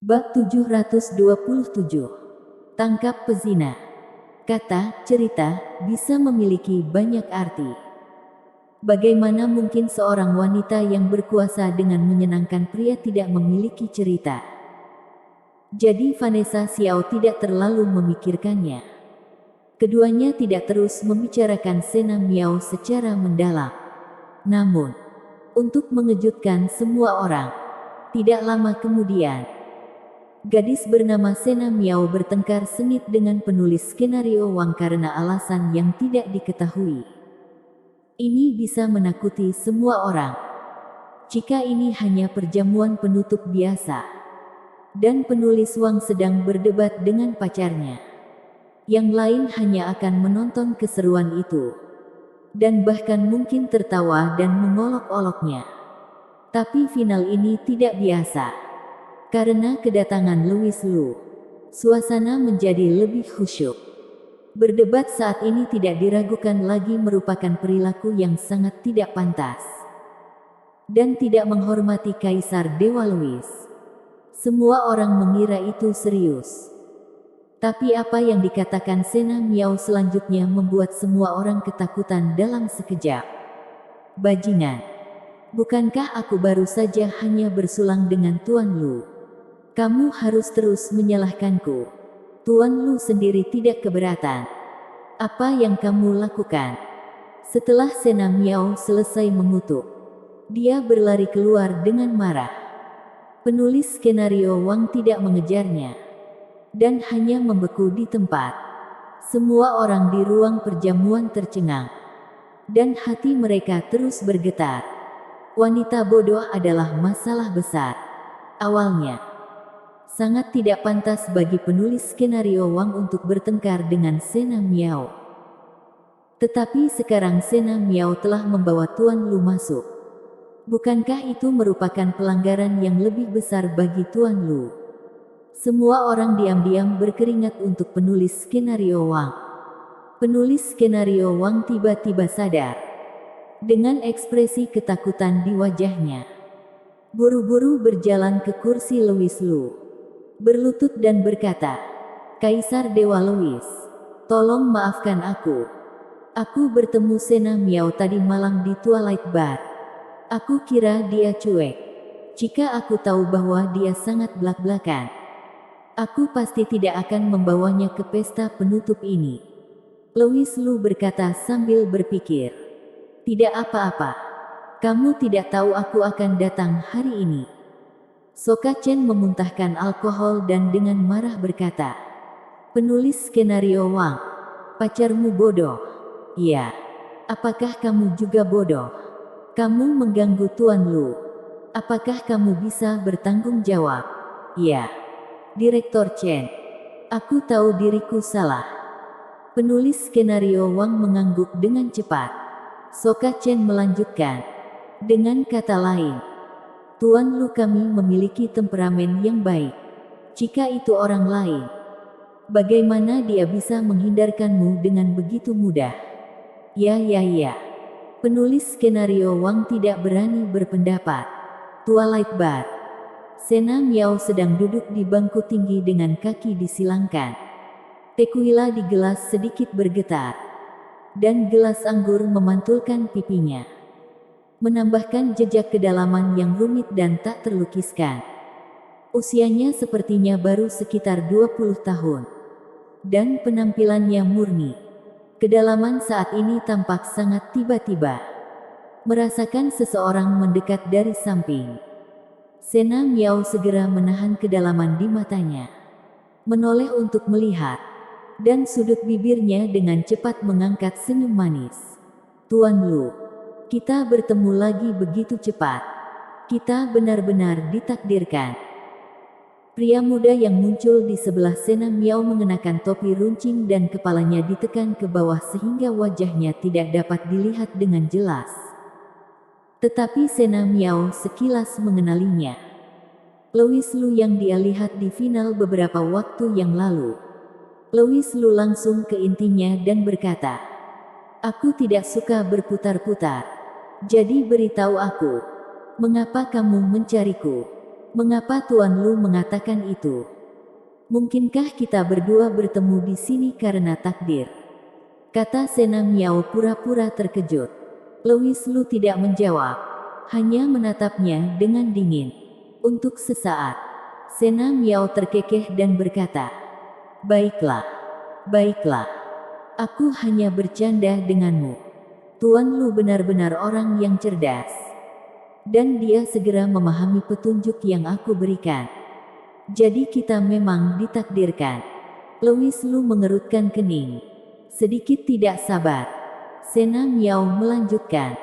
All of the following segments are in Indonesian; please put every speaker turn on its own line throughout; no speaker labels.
Bab 727. Tangkap pezina. Kata cerita bisa memiliki banyak arti. Bagaimana mungkin seorang wanita yang berkuasa dengan menyenangkan pria tidak memiliki cerita? Jadi Vanessa Xiao tidak terlalu memikirkannya. Keduanya tidak terus membicarakan Sena Miao secara mendalam. Namun, untuk mengejutkan semua orang, tidak lama kemudian, gadis bernama Sena Miao bertengkar sengit dengan penulis skenario Wang karena alasan yang tidak diketahui. Ini bisa menakuti semua orang. Jika ini hanya perjamuan penutup biasa, dan penulis Wang sedang berdebat dengan pacarnya, yang lain hanya akan menonton keseruan itu, dan bahkan mungkin tertawa dan mengolok-oloknya. Tapi final ini tidak biasa. Karena kedatangan Louis Lu, suasana menjadi lebih khusyuk. Berdebat saat ini tidak diragukan lagi merupakan perilaku yang sangat tidak pantas. Dan tidak menghormati Kaisar Dewa Louis. Semua orang mengira itu serius. Tapi apa yang dikatakan Sena Miao selanjutnya membuat semua orang ketakutan dalam sekejap. Bajingan, bukankah aku baru saja hanya bersulang dengan Tuan Lu? Kamu harus terus menyalahkanku. Tuan Lu sendiri tidak keberatan. Apa yang kamu lakukan? Setelah Sena Miao selesai mengutuk, dia berlari keluar dengan marah. Penulis skenario Wang tidak mengejarnya, dan hanya membeku di tempat. Semua orang di ruang perjamuan tercengang, dan hati mereka terus bergetar. Wanita bodoh adalah masalah besar. Awalnya, sangat tidak pantas bagi penulis skenario Wang untuk bertengkar dengan Sena Miao. Tetapi sekarang Sena Miao telah membawa Tuan Lu masuk. Bukankah itu merupakan pelanggaran yang lebih besar bagi Tuan Lu? Semua orang diam-diam berkeringat untuk penulis skenario Wang. Penulis skenario Wang tiba-tiba sadar. Dengan ekspresi ketakutan di wajahnya, buru-buru berjalan ke kursi Louis Lu, berlutut dan berkata, "Kaisar Dewa Louis, tolong maafkan aku. Aku bertemu Sena Miao tadi malam di Twilight Bar. Aku kira dia cuek. Jika aku tahu bahwa dia sangat blak-blakan, aku pasti tidak akan membawanya ke pesta penutup ini." Louis Lu berkata sambil berpikir, "Tidak apa-apa. Kamu tidak tahu aku akan datang hari ini." Soka Chen memuntahkan alkohol dan dengan marah berkata, "Penulis skenario Wang, pacarmu bodoh." "Ya, apakah kamu juga bodoh? Kamu mengganggu Tuan Lu. Apakah kamu bisa bertanggung jawab?" "Ya, Direktur Chen. Aku tahu diriku salah." Penulis skenario Wang mengangguk dengan cepat. Soka Chen melanjutkan, "Dengan kata lain, Tuan Lu, kami memiliki temperamen yang baik. Jika itu orang lain, bagaimana dia bisa menghindarkanmu dengan begitu mudah?" Ya. Penulis skenario Wang tidak berani berpendapat. Twilight Bar. Sena Miao sedang duduk di bangku tinggi dengan kaki disilangkan. Tequila di gelas sedikit bergetar, dan gelas anggur memantulkan pipinya, menambahkan jejak kedalaman yang rumit dan tak terlukiskan. Usianya sepertinya baru sekitar 20 tahun. Dan penampilannya murni. Kedalaman saat ini tampak sangat tiba-tiba. Merasakan seseorang mendekat dari samping, Sena Miao segera menahan kedalaman di matanya, menoleh untuk melihat, dan sudut bibirnya dengan cepat mengangkat senyum manis. "Tuan Lu, kita bertemu lagi begitu cepat. Kita benar-benar ditakdirkan." Pria muda yang muncul di sebelah Sena Miao mengenakan topi runcing dan kepalanya ditekan ke bawah sehingga wajahnya tidak dapat dilihat dengan jelas. Tetapi Sena Miao sekilas mengenalinya. Louis Lu yang dia lihat di final beberapa waktu yang lalu. Louis Lu langsung ke intinya dan berkata, "Aku tidak suka berputar-putar. Jadi beritahu aku, mengapa kamu mencariku?" Mengapa Tuan Lu mengatakan itu? Mungkinkah kita berdua bertemu di sini karena takdir? Kata Sena Miao pura-pura terkejut. Louis Lu tidak menjawab, hanya menatapnya dengan dingin. Untuk sesaat, Sena Miao terkekeh dan berkata, "Baiklah, baiklah. Aku hanya bercanda denganmu. Tuan Lu benar-benar orang yang cerdas." Dan dia segera memahami petunjuk yang aku berikan. Jadi kita memang ditakdirkan. Louis Lu mengerutkan kening. Sedikit tidak sabar. Sena Miao melanjutkan.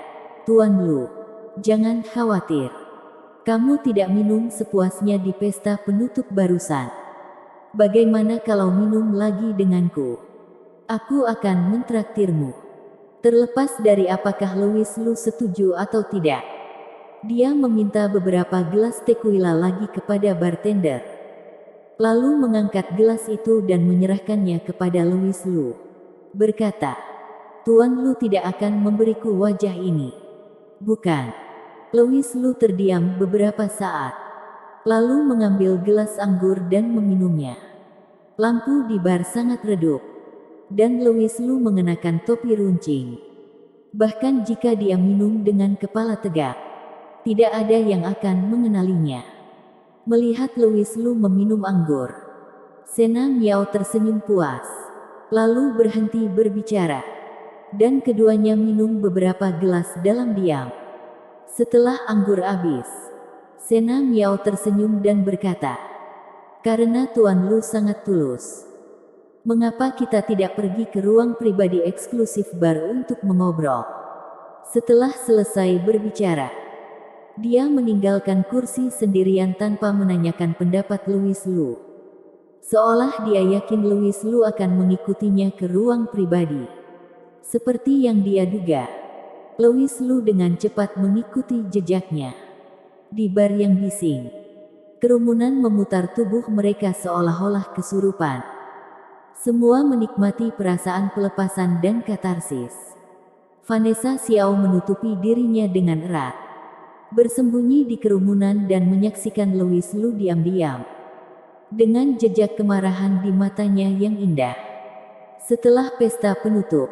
Tuan Lu, jangan khawatir. Kamu tidak minum sepuasnya di pesta penutup barusan. Bagaimana kalau minum lagi denganku? Aku akan mentraktirmu. Terlepas dari apakah Louis Lu setuju atau tidak. Dia meminta beberapa gelas tequila lagi kepada bartender. Lalu mengangkat gelas itu dan menyerahkannya kepada Louis Lu. Berkata, "Tuan Lu tidak akan memberiku wajah ini. Bukan?" Louis Lu terdiam beberapa saat. Lalu mengambil gelas anggur dan meminumnya. Lampu di bar sangat redup. Dan Louis Lu mengenakan topi runcing. Bahkan jika dia minum dengan kepala tegak, tidak ada yang akan mengenalinya. Melihat Louis Lu meminum anggur, Sena Miao tersenyum puas. Lalu berhenti berbicara. Dan keduanya minum beberapa gelas dalam diam. Setelah anggur habis, Sena Miao tersenyum dan berkata, "Karena Tuan Lu sangat tulus, mengapa kita tidak pergi ke ruang pribadi eksklusif bar untuk mengobrol?" Setelah selesai berbicara, dia meninggalkan kursi sendirian tanpa menanyakan pendapat Louis Lu. Seolah dia yakin Louis Lu akan mengikutinya ke ruang pribadi. Seperti yang dia duga, Louis Lu dengan cepat mengikuti jejaknya. Di bar yang bising, kerumunan memutar tubuh mereka seolah-olah kesurupan. Semua menikmati perasaan pelepasan dan katarsis. Vanessa Xiao menutupi dirinya dengan erat, bersembunyi di kerumunan dan menyaksikan Louis Lu diam-diam, dengan jejak kemarahan di matanya yang indah. Setelah pesta penutup,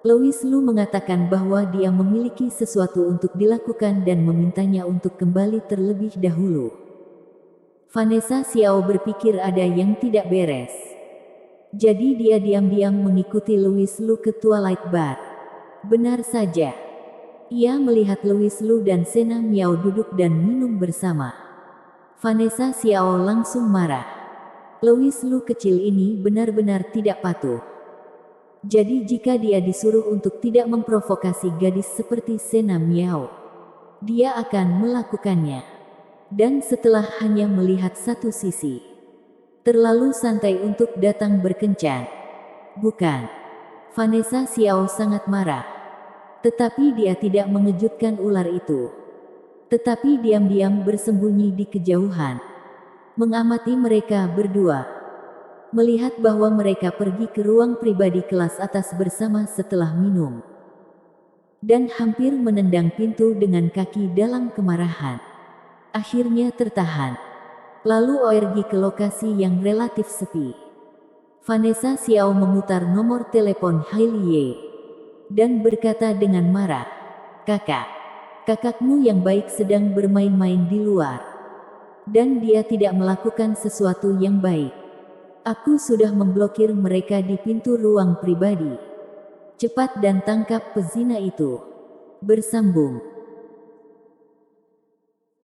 Louis Lu mengatakan bahwa dia memiliki sesuatu untuk dilakukan dan memintanya untuk kembali terlebih dahulu. Vanessa Xiao berpikir ada yang tidak beres. Jadi dia diam-diam mengikuti Louis Lu ke Twilight Bar. Benar saja. Ia melihat Louis Lu dan Sena Miao duduk dan minum bersama. Vanessa Xiao langsung marah. Louis Lu kecil ini benar-benar tidak patuh. Jadi jika dia disuruh untuk tidak memprovokasi gadis seperti Sena Miao, dia akan melakukannya. Dan setelah hanya melihat satu sisi, terlalu santai untuk datang berkencan. Bukan. Vanessa Xiao sangat marah. Tetapi dia tidak mengejutkan ular itu. Tetapi diam-diam bersembunyi di kejauhan, mengamati mereka berdua. Melihat bahwa mereka pergi ke ruang pribadi kelas atas bersama setelah minum. Dan hampir menendang pintu dengan kaki dalam kemarahan. Akhirnya tertahan. Lalu pergi ke lokasi yang relatif sepi. Vanessa Xiao memutar nomor telepon Hailey dan berkata dengan marah, kakakmu yang baik sedang bermain-main di luar. Dan dia tidak melakukan sesuatu yang baik. Aku sudah memblokir mereka di pintu ruang pribadi. Cepat dan tangkap pezina itu." Bersambung.